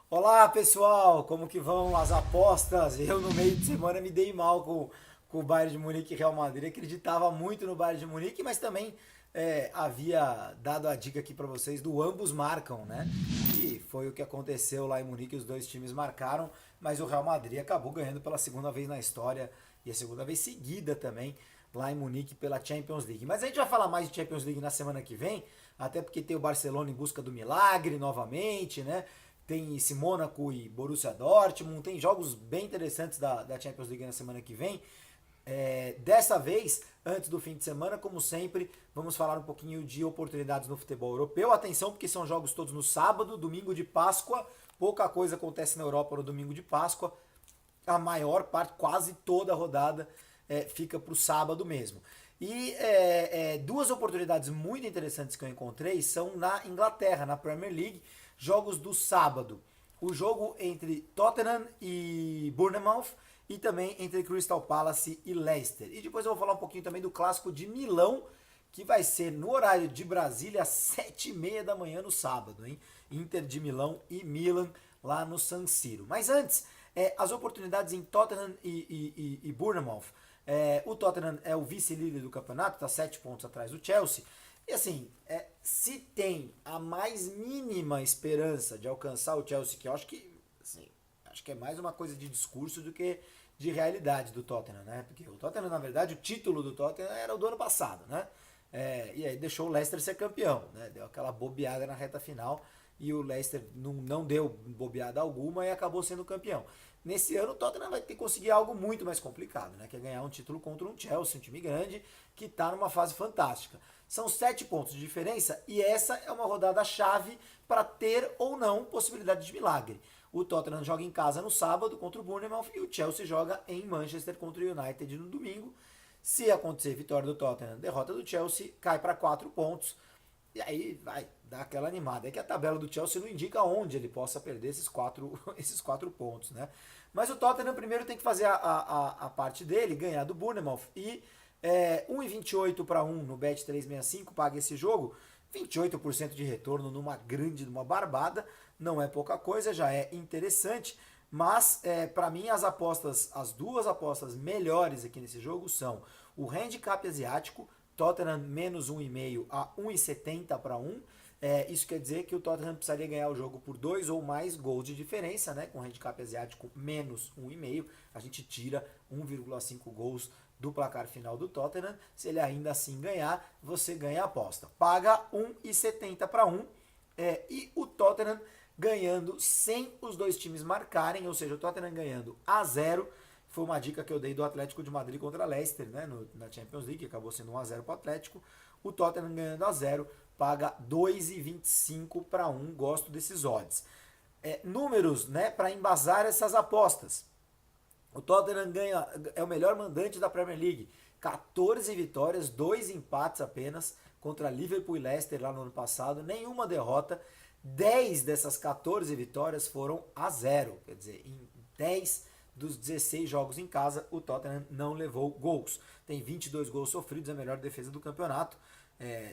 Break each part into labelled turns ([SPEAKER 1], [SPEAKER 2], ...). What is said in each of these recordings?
[SPEAKER 1] Olá pessoal, como que vão as apostas? Eu no meio de semana me dei mal com o Bayern de Munique e Real Madrid. Acreditava muito no Bayern de Munique, mas também havia dado a dica aqui para vocês do ambos marcam, né? E foi o que aconteceu lá em Munique, os dois times marcaram, mas o Real Madrid acabou ganhando pela segunda vez na história e a segunda vez seguida também lá em Munique pela Champions League. Mas a gente vai falar mais de Champions League na semana que vem, até porque tem o Barcelona em busca do milagre novamente, né? Tem esse Mônaco e Borussia Dortmund, tem jogos bem interessantes da Champions League na semana que vem. Dessa vez, antes do fim de semana, como sempre, vamos falar um pouquinho de oportunidades no futebol europeu. Atenção, porque são jogos todos no sábado, domingo de Páscoa. Pouca coisa acontece na Europa no domingo de Páscoa. A maior parte, quase toda a rodada, fica para o sábado mesmo. E duas oportunidades muito interessantes que eu encontrei são na Inglaterra, na Premier League, jogos do sábado. O jogo entre Tottenham e Bournemouth e também entre Crystal Palace e Leicester. E depois eu vou falar um pouquinho também do clássico de Milão, que vai ser no horário de Brasília às 7h30 da manhã no sábado, hein? Inter de Milão e Milan lá no San Siro. Mas antes, as oportunidades em Tottenham e Bournemouth. O Tottenham é o vice-líder do campeonato, está 7 pontos atrás do Chelsea. E assim, se tem a mais mínima esperança de alcançar o Chelsea, que eu acho que, assim, acho que é mais uma coisa de discurso do que de realidade do Tottenham, né? Porque o Tottenham, na verdade, o título do Tottenham era o do ano passado, né? E aí deixou o Leicester ser campeão, né? Deu aquela bobeada na reta final e o Leicester não deu bobeada alguma e acabou sendo campeão. Nesse ano o Tottenham vai ter que conseguir algo muito mais complicado, né? Que é ganhar um título contra um Chelsea, um time grande que está numa fase fantástica. São 7 pontos de diferença e essa é uma rodada chave para ter ou não possibilidade de milagre. O Tottenham joga em casa no sábado contra o Bournemouth e o Chelsea joga em Manchester contra o United no domingo. Se acontecer vitória do Tottenham, derrota do Chelsea, cai para 4 pontos. E aí vai dar aquela animada. É que a tabela do Chelsea não indica onde ele possa perder esses quatro pontos, né? Mas o Tottenham primeiro tem que fazer a parte dele, ganhar do Bournemouth. E 1,28 para 1 no Bet365 paga esse jogo. 28% de retorno numa barbada. Não é pouca coisa, já é interessante. Mas para mim as duas apostas melhores aqui nesse jogo são o handicap asiático, Tottenham menos 1,5 a 1,70 para 1. Isso quer dizer que o Tottenham precisaria ganhar o jogo por 2 ou mais gols de diferença, né? Com handicap asiático menos 1,5, a gente tira 1,5 gols do placar final do Tottenham. Se ele ainda assim ganhar, você ganha a aposta. Paga 1,70 para 1. E o Tottenham ganhando sem os dois times marcarem, ou seja, o Tottenham ganhando a 0. Foi uma dica que eu dei do Atlético de Madrid contra Leicester, né, na Champions League, que acabou sendo 1-0 para o Atlético. O Tottenham ganhando a 0, paga 2,25 para 1. Gosto desses odds. Números, né, para embasar essas apostas. O Tottenham é o melhor mandante da Premier League. 14 vitórias, 2 empates apenas contra Liverpool e Leicester lá no ano passado. Nenhuma derrota. 10 dessas 14 vitórias foram a 0. Quer dizer, em 10 dos 16 jogos em casa, o Tottenham não levou gols. Tem 22 gols sofridos, é a melhor defesa do campeonato.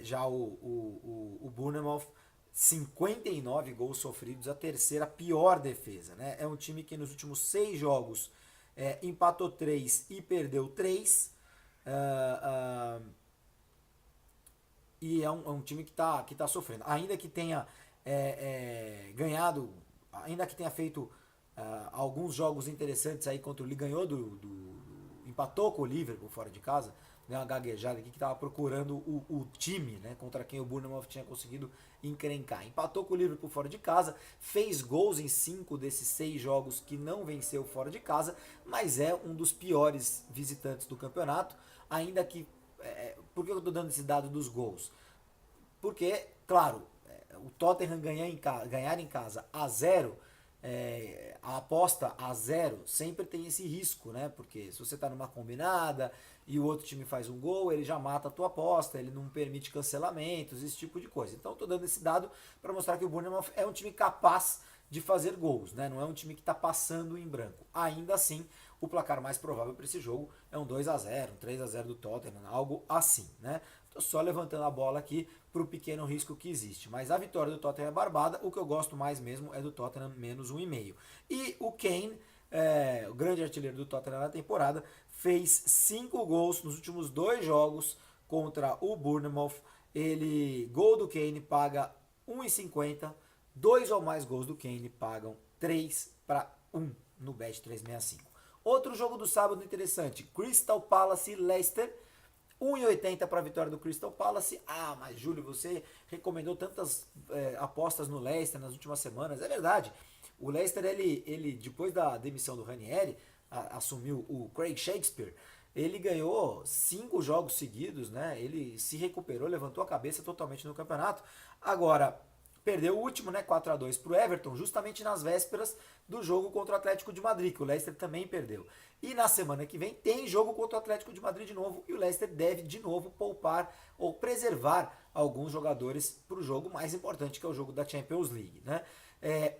[SPEAKER 1] Já o Bournemouth, 59 gols sofridos, a terceira pior defesa. Né? É um time que nos últimos 6 jogos empatou 3 e perdeu 3. E é um time que tá sofrendo. Ainda que tenha ganhado, ainda que tenha feito alguns jogos interessantes aí contra o Liverpool, ganhou empatou com o Liverpool fora de casa, deu uma gaguejada aqui que estava procurando o time, né, contra quem o Bournemouth tinha conseguido encrencar. Empatou com o Liverpool fora de casa, fez gols em 5 desses 6 jogos que não venceu fora de casa, mas é um dos piores visitantes do campeonato, ainda que... por que eu estou dando esse dado dos gols? Porque, claro, o Tottenham ganhar em casa a 0, a aposta a 0 sempre tem esse risco, né? Porque se você está numa combinada e o outro time faz um gol, ele já mata a tua aposta, ele não permite cancelamentos, esse tipo de coisa. Então estou dando esse dado para mostrar que o Bournemouth é um time capaz de fazer gols, né? Não é um time que está passando em branco. Ainda assim, o placar mais provável para esse jogo é um 2-0, um 3-0 do Tottenham, algo assim, né? Tô só levantando a bola aqui para o pequeno risco que existe. Mas a vitória do Tottenham é barbada. O que eu gosto mais mesmo é do Tottenham menos 1,5. E o Kane, o grande artilheiro do Tottenham na temporada, fez 5 gols nos últimos 2 jogos contra o Bournemouth. Gol do Kane paga 1,50. 2 ou mais gols do Kane pagam 3-1 no Bet365. Outro jogo do sábado interessante, Crystal Palace e Leicester. 1,80 para a vitória do Crystal Palace. Ah, mas Júlio, você recomendou tantas apostas no Leicester nas últimas semanas. É verdade. O Leicester, ele depois da demissão do Ranieri, assumiu o Craig Shakespeare. Ele ganhou 5 jogos seguidos, né? Ele se recuperou, levantou a cabeça totalmente no campeonato. Agora, perdeu o último, né, 4-2 para o Everton, justamente nas vésperas do jogo contra o Atlético de Madrid, que o Leicester também perdeu. E na semana que vem tem jogo contra o Atlético de Madrid de novo, e o Leicester deve de novo poupar ou preservar alguns jogadores para o jogo mais importante, que é o jogo da Champions League, né?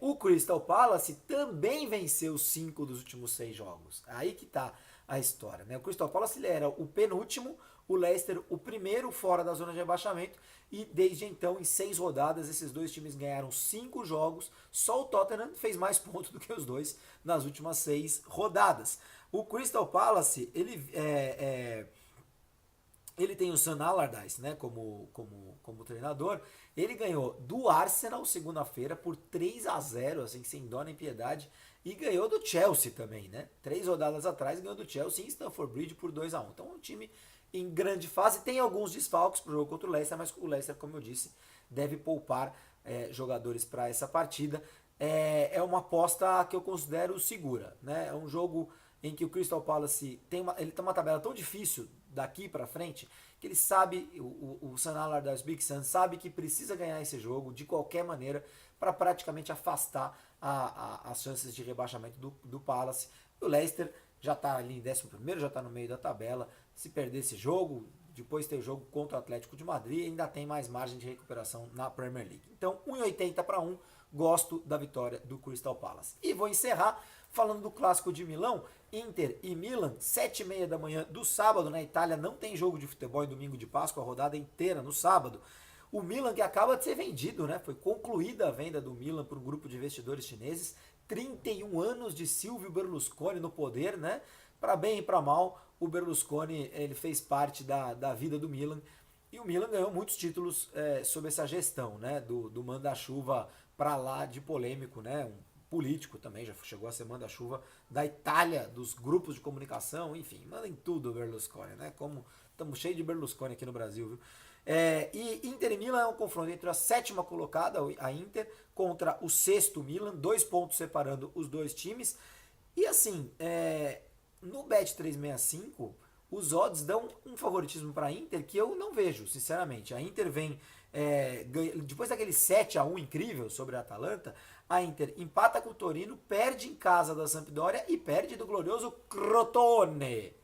[SPEAKER 1] O Crystal Palace também venceu 5 dos últimos 6 jogos. Aí que tá a história, né? O Crystal Palace ele era o penúltimo, o Leicester o primeiro fora da zona de rebaixamento, e desde então, em 6 rodadas, esses dois times ganharam 5 jogos. Só o Tottenham fez mais pontos do que os dois nas últimas 6 rodadas. O Crystal Palace, ele tem o Sam Allardyce, né, como treinador. Ele ganhou do Arsenal segunda-feira por 3-0, assim, sem dó nem piedade. E ganhou do Chelsea também, né? 3 rodadas atrás ganhou do Chelsea em Stamford Bridge por 2-1. Então é um time em grande fase. Tem alguns desfalques para o jogo contra o Leicester, mas o Leicester, como eu disse, deve poupar jogadores para essa partida. É uma aposta que eu considero segura, né? É um jogo em que o Crystal Palace ele tem uma tabela tão difícil daqui para frente que ele sabe, o Sam Allardyce Big Sam sabe que precisa ganhar esse jogo de qualquer maneira para praticamente afastar as chances de rebaixamento do Palace. O Leicester já está ali em 11º, já está no meio da tabela. Se perder esse jogo, depois ter o jogo contra o Atlético de Madrid, ainda tem mais margem de recuperação na Premier League. Então, 1,80 para 1, gosto da vitória do Crystal Palace. E vou encerrar falando do clássico de Milão, Inter e Milan, 7h30 da manhã do sábado. Na Itália não tem jogo de futebol em domingo de Páscoa, a rodada inteira no sábado. O Milan que acaba de ser vendido, né? Foi concluída a venda do Milan por um grupo de investidores chineses. 31 anos de Silvio Berlusconi no poder, né? Para bem e para mal, o Berlusconi ele fez parte da vida do Milan. E o Milan ganhou muitos títulos sob essa gestão, né? Do manda-chuva para lá de polêmico, né? Um político também, já chegou a ser manda-chuva da Itália, dos grupos de comunicação, enfim, manda em tudo o Berlusconi, né? Como estamos cheios de Berlusconi aqui no Brasil, viu? E Inter e Milan é um confronto entre a 7ª colocada, a Inter, contra o 6º Milan, 2 pontos separando os dois times. E assim, no Bet365, os odds dão um favoritismo para a Inter que eu não vejo, sinceramente. A Inter vem, depois daquele 7-1 incrível sobre a Atalanta, a Inter empata com o Torino, perde em casa da Sampdoria e perde do glorioso Crotone.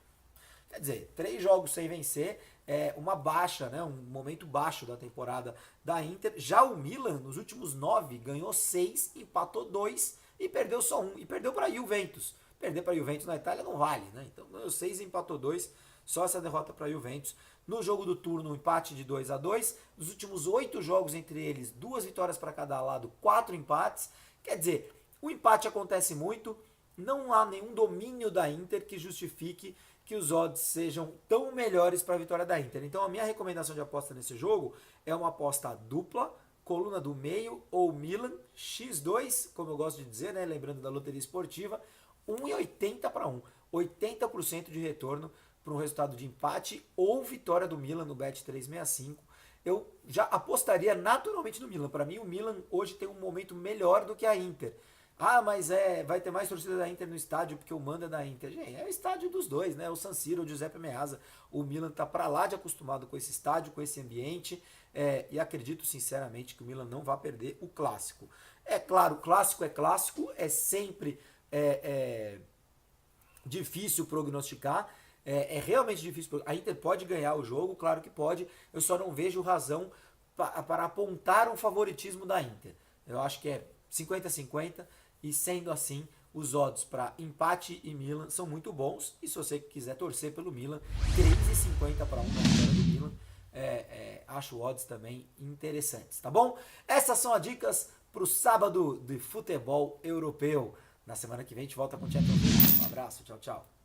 [SPEAKER 1] Quer dizer, 3 jogos sem vencer, uma baixa, né, um momento baixo da temporada da Inter. Já o Milan, nos últimos 9, ganhou 6, empatou 2 e perdeu só 1. E perdeu para a Juventus. Perder para a Juventus na Itália não vale, né? Então ganhou 6 e empatou 2, só essa derrota para a Juventus. No jogo do turno, um empate de 2-2. Nos últimos 8 jogos entre eles, 2 vitórias para cada lado, 4 empates. Quer dizer, o empate acontece muito, não há nenhum domínio da Inter que justifique que os odds sejam tão melhores para a vitória da Inter. Então a minha recomendação de aposta nesse jogo é uma aposta dupla, coluna do meio ou Milan, X2, como eu gosto de dizer, né? Lembrando da loteria esportiva, 1,80 para 1, 80% de retorno para um resultado de empate ou vitória do Milan no Bet365. Eu já apostaria naturalmente no Milan. Para mim, o Milan hoje tem um momento melhor do que a Inter. Ah, mas vai ter mais torcida da Inter no estádio porque o manda da Inter. Gente, é o estádio dos dois, né? O San Siro, o Giuseppe Meazza. O Milan tá para lá de acostumado com esse estádio, com esse ambiente. E acredito sinceramente que o Milan não vai perder o clássico. É claro, clássico, é sempre difícil prognosticar. É realmente difícil. A Inter pode ganhar o jogo, claro que pode. Eu só não vejo razão para apontar um favoritismo da Inter. Eu acho que é 50-50 e sendo assim, os odds para empate e Milan são muito bons. E se você quiser torcer pelo Milan, 3,50 para 1 na vitória do Milan. Acho odds também interessantes, tá bom? Essas são as dicas para o sábado de futebol europeu. Na semana que vem a gente volta com o Champions League. Um abraço, tchau, tchau.